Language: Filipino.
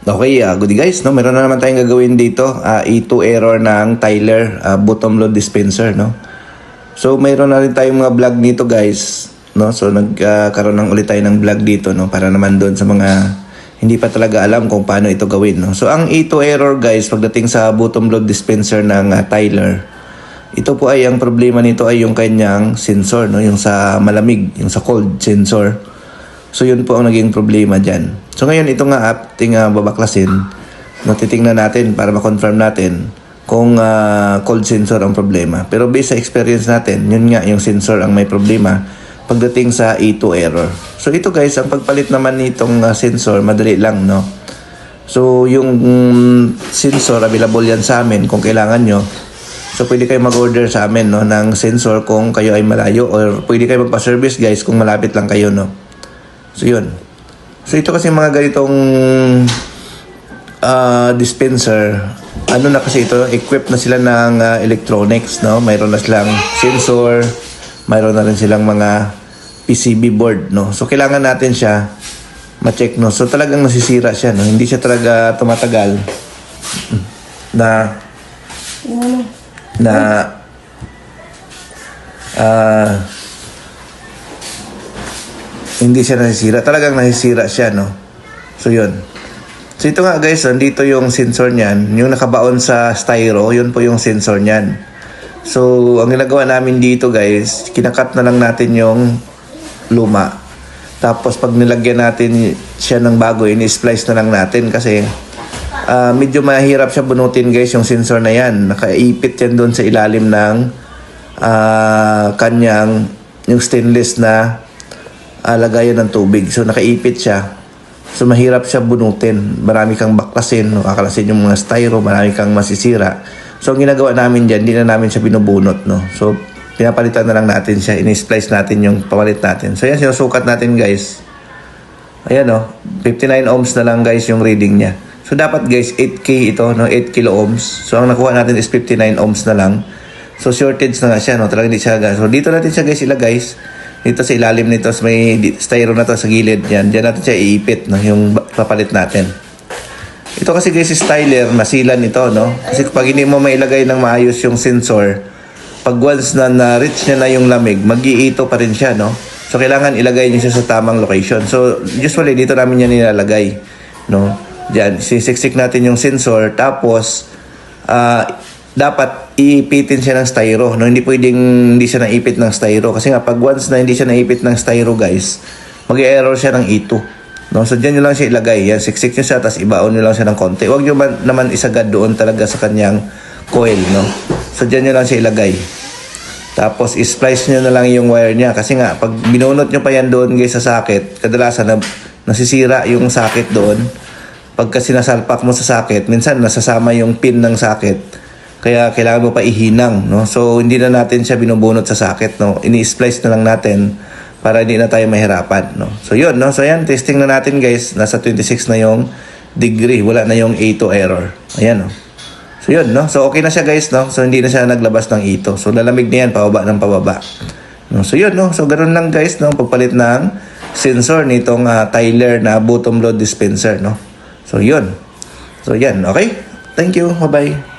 Okay, good guys, no? Meron na naman tayong gagawin dito. E2 error ng Tyler bottom load dispenser, no? So, mayroon na rin tayong mga vlog dito, guys, no? So, nagkaroon ng ulit tayo ng vlog dito, no? Para naman doon sa mga hindi pa talaga alam kung paano ito gawin, no? So, ang E2 error, guys, pagdating sa bottom load dispenser ng Tyler, ito po ay ang problema nito ay yung kanyang sensor, no? Yung sa malamig, yung sa cold sensor. So, yun po ang naging problema dyan. So, ngayon, ito nga ating babaklasin. Titingnan natin para ma-confirm natin kung cold sensor ang problema. Pero based sa experience natin, yun nga, yung sensor ang may problema pagdating sa E2 error. So, ito guys, ang pagpalit naman nitong sensor, madali lang, no? So, yung sensor, available yan sa amin kung kailangan nyo. So, pwede kayo mag-order sa amin, no, ng sensor kung kayo ay malayo, or pwede kayo magpa-service, guys, kung malapit lang kayo, no? So, yun. So, ito kasi mga ganitong dispenser, ano na kasi ito, equipped na sila ng electronics, no? Mayroon na silang sensor, mayroon na rin silang mga PCB board, no? So, kailangan natin siya ma-check, no? So, talagang nasisira siya, no? Hindi siya talaga tumatagal hindi siya nasisira. Talagang nasisira siya, no? So, yun. So, ito nga, guys, nandito yung sensor niyan. Yung nakabaon sa styro, yun po yung sensor niyan. So, ang ginagawa namin dito, guys, kinakat na lang natin yung luma. Tapos, pag nilagyan natin siya ng bago, ini-splice na lang natin kasi medyo mahirap siya bunutin, guys, yung sensor na yan. Nakaipit yan doon sa ilalim ng kanyang, yung stainless na lagayan ng tubig. So, nakaipit siya. So, mahirap siya bunutin. Marami kang baklasin, no? Kakalasin yung mga styro, marami kang masisira. So, ang ginagawa namin dyan, hindi na namin siya binubunot, no? So, pinapalitan na lang natin siya. In-splice natin yung papalit natin. So, yan, sinusukat natin, guys. Ayan, no? 59 ohms na lang, guys, yung reading niya. So, dapat, guys, 8K ito, no? 8 kilo ohms. So, ang nakuha natin is 59 ohms na lang. So, shortage na nga siya, no? Talagang hindi siya, so, dito natin siya, guys, ilagay. Dito sa ilalim nito, may styro na to sa gilid yan. Diyan natin siya iipit, no? Yung papalit natin. Ito kasi guys, styler, masilan ito, no? Kasi pag hindi mo mailagay ng maayos yung sensor, pag once na na-reach niya na yung lamig, mag-iito pa rin siya, no? So, kailangan ilagay niyo siya sa tamang location. So, usually, dito namin yan nilalagay, no? Diyan, sisiksik natin yung sensor, tapos, dapat iipitin siya ng styro, no? Hindi pwedeng hindi siya naipit ng styro kasi nga pag once na hindi siya naipit ng styro, guys, mag-error siya ng E2, no? So diyan nyo lang siya ilagay, yan, siksik nyo siya, tapos ibaon nyo lang siya ng konti. Huwag nyo naman isagad doon talaga sa kanyang coil, no? So diyan nyo lang siya ilagay, tapos i-splice nyo na lang yung wire niya kasi nga pag binunot nyo pa yan doon, guys, sa socket, kadalasan nasisira yung socket doon. Pagka sinasalpak mo sa socket, minsan nasasama yung pin ng socket. Kaya kailangan mo pa ihinang, no? So, hindi na natin siya binubunot sa socket, no? Ini-splice na lang natin para hindi na tayo mahirapan, no? So, yun, no? So, ayan, testing na natin, guys. Nasa 26 na yung degree. Wala na yung E2 error. Ayan, no? So, yun, no? So, okay na siya, guys, no? So, hindi na siya naglabas ng E2. So, lalamig na yan, pababa ng pababa. No? So, yun, no? So, ganoon lang, guys, no? Pagpalit ng sensor nitong Tyler na bottom load dispenser, no? So, yun. So, yan, okay? Thank you. Bye-bye.